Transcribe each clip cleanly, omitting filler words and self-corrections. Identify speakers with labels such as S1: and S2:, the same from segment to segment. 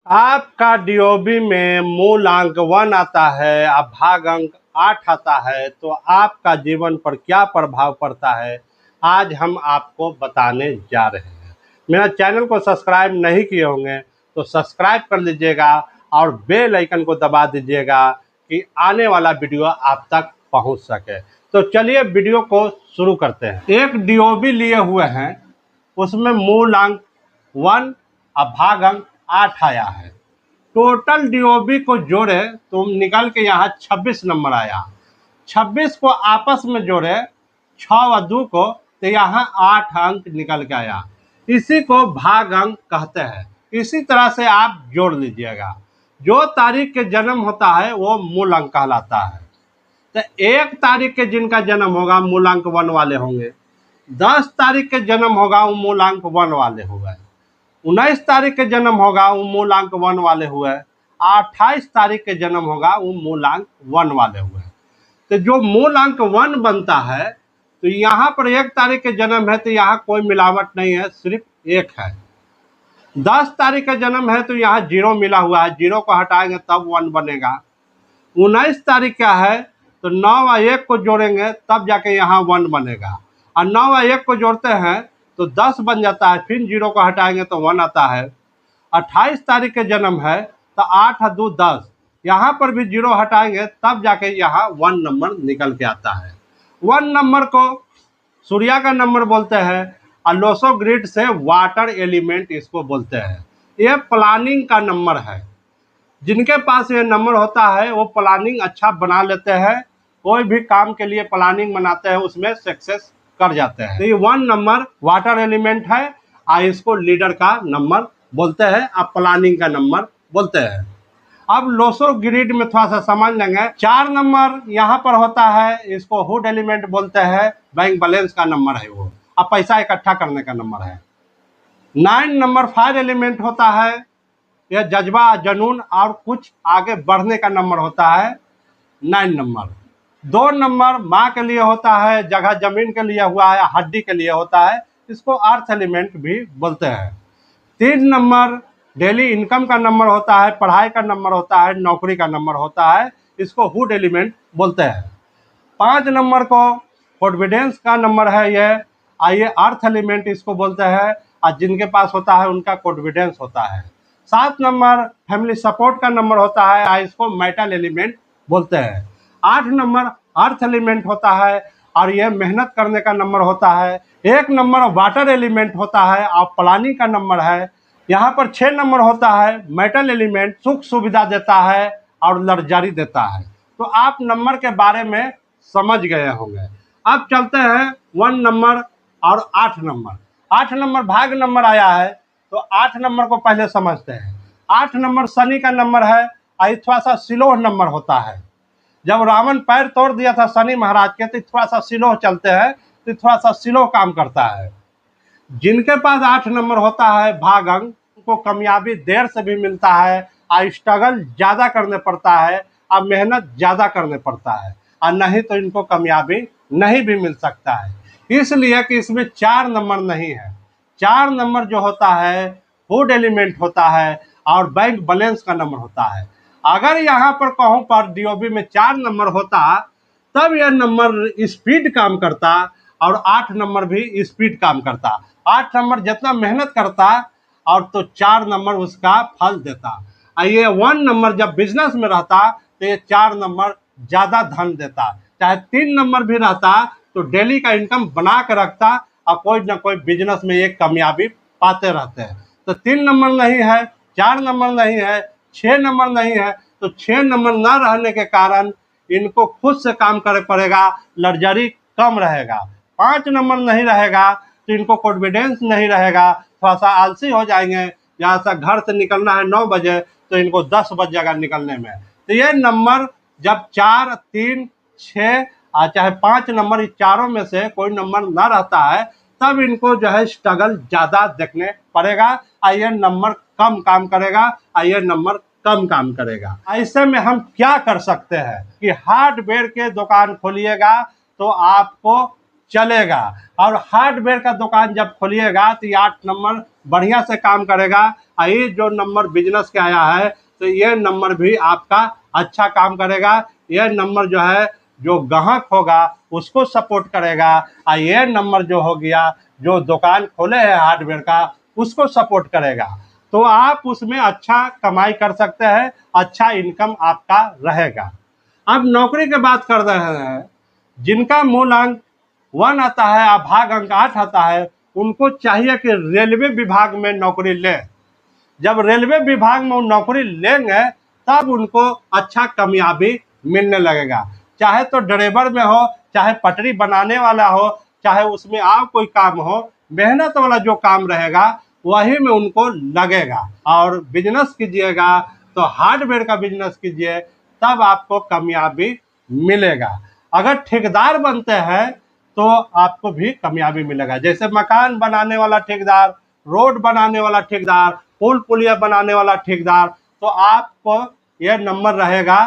S1: आपका डीओबी में मूल अंक 1 आता है, अब भाग अंक 8 आता है, तो आपका जीवन पर क्या प्रभाव पड़ता है आज हम आपको बताने जा रहे हैं। मेरा चैनल को सब्सक्राइब नहीं किए होंगे तो सब्सक्राइब कर लीजिएगा और बेल आइकन को दबा दीजिएगा कि आने वाला वीडियो आप तक पहुंच सके। तो चलिए वीडियो को शुरू करते हैं। एक डीओबी लिए हुए हैं, उसमें मूल अंक 1 अब भाग अंक 8 आया है। टोटल डीओबी को जोड़े तो निकल के यहाँ 26 नंबर आया। 26 को आपस में जोड़े 6 व 2 को तो यहाँ 8 अंक निकल के आया। इसी को भाग अंक कहते हैं। इसी तरह से आप जोड़ लीजिएगा। जो तारीख के जन्म होता है वो मूल अंक कहलाता है। तो 1 तारीख के जिनका जन्म होगा मूलांक 1 वाले होंगे। 10 तारीख के जन्म होगा वो मूलांक 1 वाले होंगे। 19 तारीख के जन्म होगा वो मूलांक 1 वाले हुए। 28 तारीख के जन्म होगा वो मूलांक 1 वाले हुए। तो जो मूलांक 1 बनता है तो यहाँ पर 1 तारीख के जन्म है तो यहाँ कोई मिलावट नहीं है, सिर्फ 1 है। 10 तारीख का जन्म है तो यहाँ 0 मिला हुआ है, 0 को हटाएंगे तब 1 बनेगा। 19 तारीख का है तो 9 व 1 को जोड़ेंगे तब जाके यहाँ 1 बनेगा, और 9 व 1 को जोड़ते हैं तो 10 बन जाता है, फिर 0 को हटाएंगे तो 1 आता है। 28 तारीख के जन्म है तो 8 और 2 10, यहाँ पर भी 0 हटाएंगे तब जाके यहाँ 1 नंबर निकल के आता है। 1 नंबर को सूर्य का नंबर बोलते हैं और लोसो ग्रिड से वाटर एलिमेंट इसको बोलते हैं। ये प्लानिंग का नंबर है। जिनके पास ये नंबर होता है वो प्लानिंग अच्छा बना लेते हैं, कोई भी काम के लिए प्लानिंग बनाते हैं उसमें सक्सेस कर जाते हैं। तो ये 1 नंबर वाटर एलिमेंट है और इसको लीडर का नंबर बोलते हैं, अब प्लानिंग का नंबर बोलते हैं। अब लोसो ग्रिड में थोड़ा सा समझ लेंगे। 4 नंबर यहाँ पर होता है, इसको हुड एलिमेंट बोलते हैं, बैंक बैलेंस का नंबर है वो, अब पैसा इकट्ठा करने का नंबर है। 9 नंबर फायर एलिमेंट होता है, यह जज्बा जुनून और कुछ आगे बढ़ने का नंबर होता है। 9 नंबर 2 नंबर माँ के लिए होता है, जगह जमीन के लिए हुआ है, हड्डी के लिए होता है, इसको अर्थ एलिमेंट भी बोलते हैं। 3 नंबर डेली इनकम का नंबर होता है, पढ़ाई का नंबर होता है, नौकरी का नंबर होता है, इसको हुड एलिमेंट बोलते हैं। 5 नंबर को कॉन्फिडेंस का नंबर है, ये अर्थ एलिमेंट इसको बोलते हैं, और जिनके पास होता है उनका कॉन्फिडेंस होता है। 7 नंबर फैमिली सपोर्ट का नंबर होता है, इसको मेटल एलिमेंट बोलते हैं। 8 नंबर अर्थ एलिमेंट होता है और यह मेहनत करने का नंबर होता है। 1 नंबर वाटर एलिमेंट होता है और प्लानिंग का नंबर है। यहाँ पर 6 नंबर होता है मेटल एलिमेंट, सुख सुविधा देता है और लग्जरी देता है। तो आप नंबर के बारे में समझ गए होंगे। अब चलते हैं 1 नंबर और 8 नंबर। 8 नंबर भाग नंबर आया है तो 8 नंबर को पहले समझते हैं। 8 नंबर शनि का नंबर है और थोड़ा सा स्लो नंबर होता है। जब रावण पैर तोड़ दिया था शनि महाराज के तो थोड़ा सा स्लो चलते हैं, तो थोड़ा सा स्लो काम करता है। जिनके पास 8 नंबर होता है भाग अंक, उनको कामयाबी देर से भी मिलता है और स्ट्रगल ज़्यादा करने पड़ता है और मेहनत ज़्यादा करने पड़ता है, और नहीं तो इनको कामयाबी नहीं भी मिल सकता है। इसलिए कि इसमें 4 नंबर नहीं है। 4 नंबर जो होता है हुड एलिमेंट होता है और बैंक बैलेंस का नंबर होता है। अगर यहाँ पर कहूँ पर डीओबी में 4 नंबर होता तब यह नंबर स्पीड काम करता और 8 नंबर भी स्पीड काम करता। 8 नंबर जितना मेहनत करता और तो 4 नंबर उसका फल देता। और ये 1 नंबर जब बिजनेस में रहता तो ये 4 नंबर ज़्यादा धन देता। चाहे 3 नंबर भी रहता तो डेली का इनकम बना के रखता और कोई ना कोई बिजनेस में एक कामयाबी पाते रहते हैं। तो 3 नंबर नहीं है, 4 नंबर नहीं है, 6 नंबर नहीं है, तो 6 नंबर न रहने के कारण इनको खुद से काम करे पड़ेगा, लग्जरी कम रहेगा। 5 नंबर नहीं रहेगा तो इनको कॉन्फिडेंस नहीं रहेगा, थोड़ा सा आलसी हो जाएंगे। यहाँ से घर से निकलना है 9 बजे तो इनको 10 बज जाएगा निकलने में। तो ये नंबर जब 4, 3, 6 चाहे 5 नंबर, इस चारों में से कोई नंबर ना रहता है तब इनको जो है स्ट्रगल ज़्यादा देखने पड़ेगा और ये नंबर कम काम करेगा और ये नंबर कम काम करेगा। ऐसे में हम क्या कर सकते हैं कि हार्डवेयर के दुकान खोलिएगा तो आपको चलेगा। और हार्डवेयर का दुकान जब खोलिएगा तो ये 8 नंबर बढ़िया से काम करेगा। और ये जो नंबर बिजनेस के आया है तो ये नंबर भी आपका अच्छा काम करेगा। ये नंबर जो है जो ग्राहक होगा उसको सपोर्ट करेगा। और ये नंबर जो हो गया जो दुकान खोले हैं हार्डवेयर का उसको सपोर्ट करेगा। तो आप उसमें अच्छा कमाई कर सकते हैं, अच्छा इनकम आपका रहेगा। अब नौकरी की बात कर रहे हैं, जिनका मूल अंक 1 आता है और भाग अंक 8 आता है उनको चाहिए कि रेलवे विभाग में नौकरी ले। जब रेलवे विभाग में नौकरी लेंगे तब उनको अच्छा कामयाबी मिलने लगेगा। चाहे तो ड्राइवर में हो, चाहे पटरी बनाने वाला हो, चाहे उसमें और कोई काम हो, मेहनत वाला जो काम रहेगा वही में उनको लगेगा। और बिजनेस कीजिएगा तो हार्डवेयर का बिजनेस कीजिए, तब आपको कामयाबी मिलेगा। अगर ठेकेदार बनते हैं तो आपको भी कामयाबी मिलेगा। जैसे मकान बनाने वाला ठेकेदार, रोड बनाने वाला ठेकेदार, पुल पुलिया बनाने वाला ठेकेदार, तो आपको यह नंबर रहेगा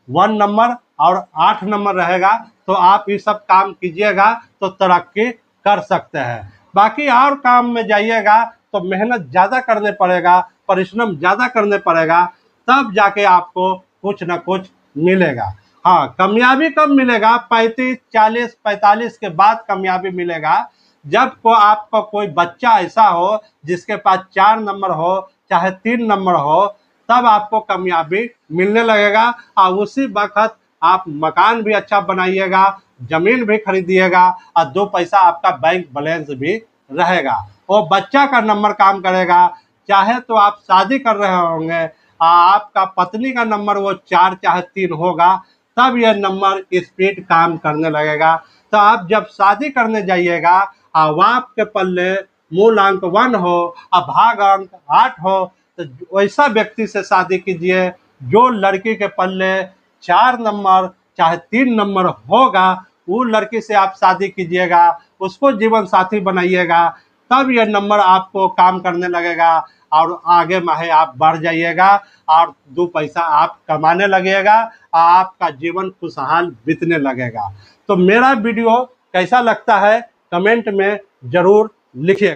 S1: 1 नंबर और 8 नंबर रहेगा। तो आप ये सब काम कीजिएगा तो तरक्की कर सकते हैं। बाकी और काम में जाइएगा तो मेहनत ज़्यादा करने पड़ेगा, परिश्रम ज़्यादा करने पड़ेगा, तब जाके आपको कुछ ना कुछ मिलेगा। हाँ, कामयाबी कब मिलेगा? 35, 40, 45 के बाद कामयाबी मिलेगा। जब को आपका कोई बच्चा ऐसा हो जिसके पास 4 नंबर हो, चाहे 3 नंबर हो, तब आपको कामयाबी मिलने लगेगा। और उसी वक्त आप मकान भी अच्छा बनाइएगा, जमीन भी खरीदिएगा और 2 पैसा आपका बैंक बैलेंस भी रहेगा। वो बच्चा का नंबर काम करेगा। चाहे तो आप शादी कर रहे होंगे, आपका पत्नी का नंबर वो 4 चाहे 3 होगा, तब यह नंबर स्पीड काम करने लगेगा। तो आप जब शादी करने जाइएगा और आपके पल्ले मूल अंक 1 हो और भाग अंक 8 हो, तो वैसा व्यक्ति से शादी कीजिए। जो लड़की के पल्ले 4 नंबर चाहे 3 नंबर होगा, वो लड़की से आप शादी कीजिएगा, उसको जीवन साथी बनाइएगा, तब यह नंबर आपको काम करने लगेगा और आगे माहे आप बढ़ जाइएगा और 2 पैसा आप कमाने लगेगा, आपका जीवन खुशहाल बीतने लगेगा। तो मेरा वीडियो कैसा लगता है कमेंट में ज़रूर लिखिए।